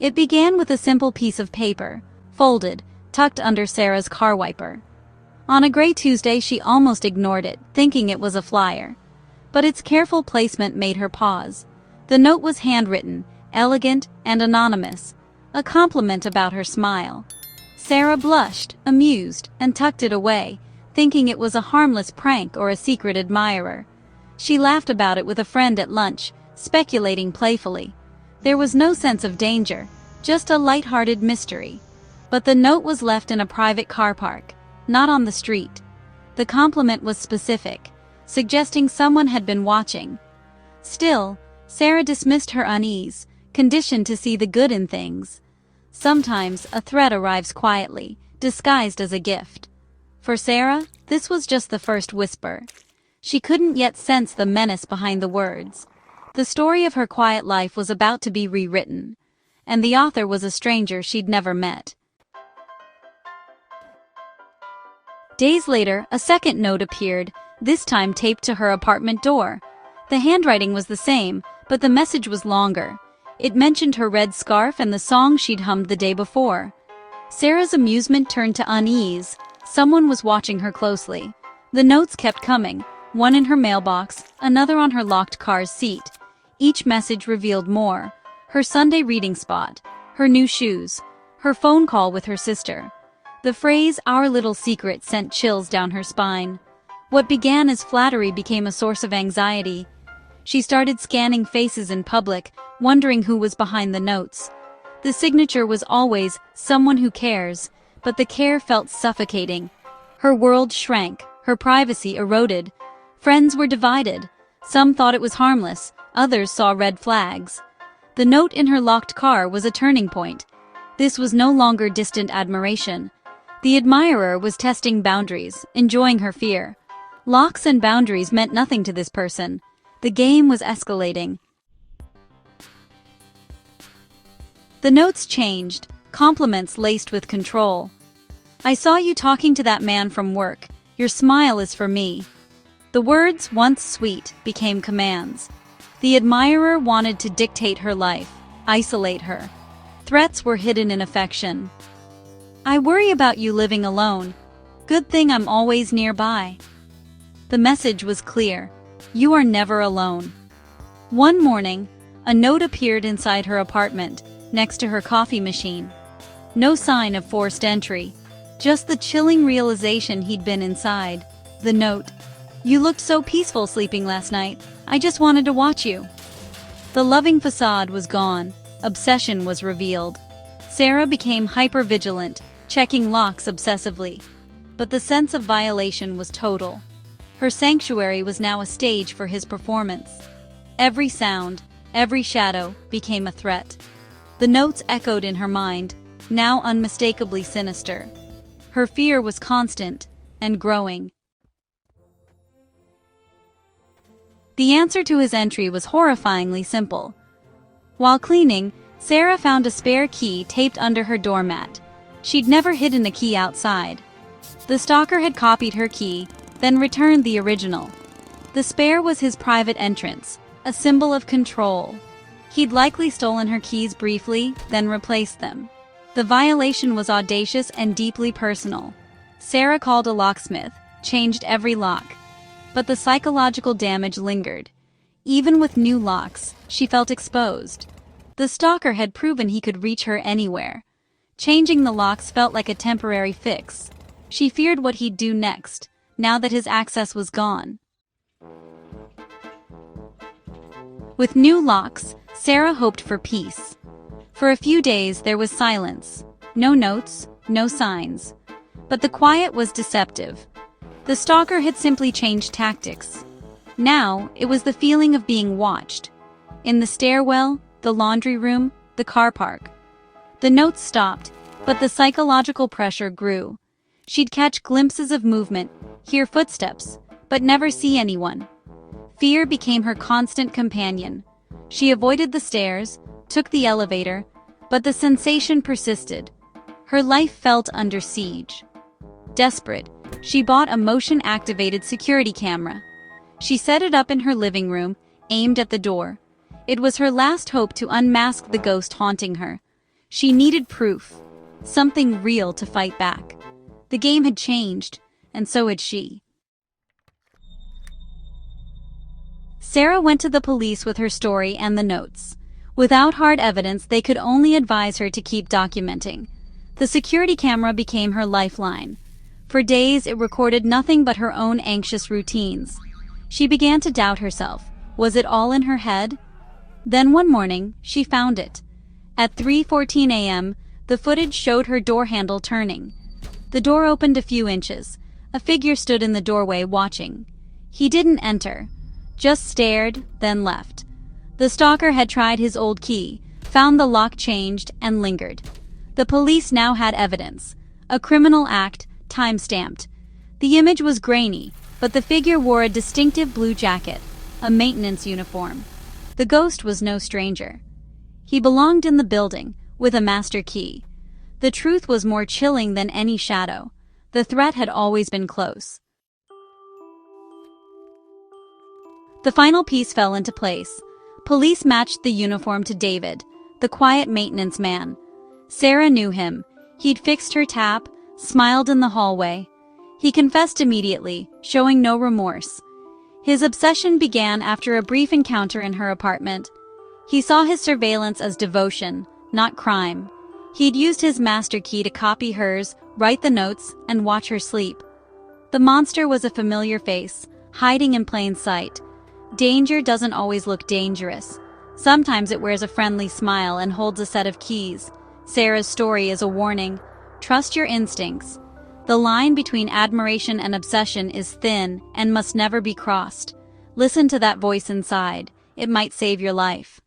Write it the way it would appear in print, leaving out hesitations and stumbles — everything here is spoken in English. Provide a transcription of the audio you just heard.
It began with a simple piece of paper, folded, tucked under Sarah's car wiper. On a gray Tuesday she almost ignored it, thinking it was a flyer. But its careful placement made her pause. The note was handwritten, elegant, and anonymous, a compliment about her smile. Sarah blushed, amused, and tucked it away, thinking it was a harmless prank or a secret admirer. She laughed about it with a friend at lunch, speculating playfully. There was no sense of danger, just a light-hearted mystery. But the note was left in a private car park, not on the street. The compliment was specific, suggesting someone had been watching. Still, Sarah dismissed her unease, conditioned to see the good in things. Sometimes a threat arrives quietly, disguised as a gift. For Sarah, this was just the first whisper. She couldn't yet sense the menace behind the words. The story of her quiet life was about to be rewritten, and the author was a stranger she'd never met. Days later, a second note appeared, this time taped to her apartment door. The handwriting was the same, but the message was longer. It mentioned her red scarf and the song she'd hummed the day before. Sarah's amusement turned to unease. Someone was watching her closely. The notes kept coming, one in her mailbox, another on her locked car's seat. Each message revealed more: her Sunday reading spot, her new shoes, her phone call with her sister. The phrase "our little secret" sent chills down her spine. What began as flattery became a source of anxiety. She started scanning faces in public, wondering who was behind the notes. The signature was always "someone who cares," but the care felt suffocating. Her world shrank, her privacy eroded. Friends were divided. Some thought it was harmless, others saw red flags. The note in her locked car was a turning point. This was no longer distant admiration. The admirer was testing boundaries, enjoying her fear. Locks and boundaries meant nothing to this person. The game was escalating. The notes changed, compliments laced with control. "I saw you talking to that man from work. Your smile is for me." The words, once sweet, became commands. The admirer wanted to dictate her life, isolate her. Threats were hidden in affection. "I worry about you living alone. Good thing I'm always nearby." The message was clear: you are never alone. One morning, a note appeared inside her apartment, next to her coffee machine. No sign of forced entry, just the chilling realization he'd been inside. The note: "You looked so peaceful sleeping last night. I just wanted to watch you." The loving facade was gone. Obsession was revealed. Sarah became hyper-vigilant, checking locks obsessively. But the sense of violation was total. Her sanctuary was now a stage for his performance. Every sound, every shadow, became a threat. The notes echoed in her mind, now unmistakably sinister. Her fear was constant and growing. The answer to his entry was horrifyingly simple. While cleaning, Sarah found a spare key taped under her doormat. She'd never hidden a key outside. The stalker had copied her key, then returned the original. The spare was his private entrance, a symbol of control. He'd likely stolen her keys briefly, then replaced them. The violation was audacious and deeply personal. Sarah called a locksmith, changed every lock. But the psychological damage lingered. Even with new locks, she felt exposed. The stalker had proven he could reach her anywhere. Changing the locks felt like a temporary fix. She feared what he'd do next, now that his access was gone. With new locks, Sarah hoped for peace. For a few days there was silence. No notes, no signs. But the quiet was deceptive. The stalker had simply changed tactics. Now, it was the feeling of being watched. In the stairwell, the laundry room, the car park. The notes stopped, but the psychological pressure grew. She'd catch glimpses of movement, hear footsteps, but never see anyone. Fear became her constant companion. She avoided the stairs, took the elevator, but the sensation persisted. Her life felt under siege. Desperate, she bought a motion-activated security camera. She set it up in her living room, aimed at the door. It was her last hope to unmask the ghost haunting her. She needed proof, something real to fight back. The game had changed, and so had she. Sarah went to the police with her story and the notes. Without hard evidence, they could only advise her to keep documenting. The security camera became her lifeline. For days, it recorded nothing but her own anxious routines. She began to doubt herself. Was it all in her head? Then one morning, she found it. At 3:14 a.m., the footage showed her door handle turning. The door opened a few inches. A figure stood in the doorway watching. He didn't enter, just stared, then left. The stalker had tried his old key, found the lock changed, and lingered. The police now had evidence. A criminal act, time-stamped. The image was grainy, but the figure wore a distinctive blue jacket, a maintenance uniform. The ghost was no stranger. He belonged in the building, with a master key. The truth was more chilling than any shadow. The threat had always been close. The final piece fell into place. Police matched the uniform to David, the quiet maintenance man. Sarah knew him. He'd fixed her tap, smiled in the hallway. He confessed immediately, showing no remorse. His obsession began after a brief encounter in her apartment. He saw his surveillance as devotion, not crime. He'd used his master key to copy hers, write the notes, and watch her sleep. The monster was a familiar face, hiding in plain sight. Danger doesn't always look dangerous. Sometimes it wears a friendly smile and holds a set of keys. Sarah's story is a warning. Trust your instincts. The line between admiration and obsession is thin and must never be crossed. Listen to that voice inside. It might save your life.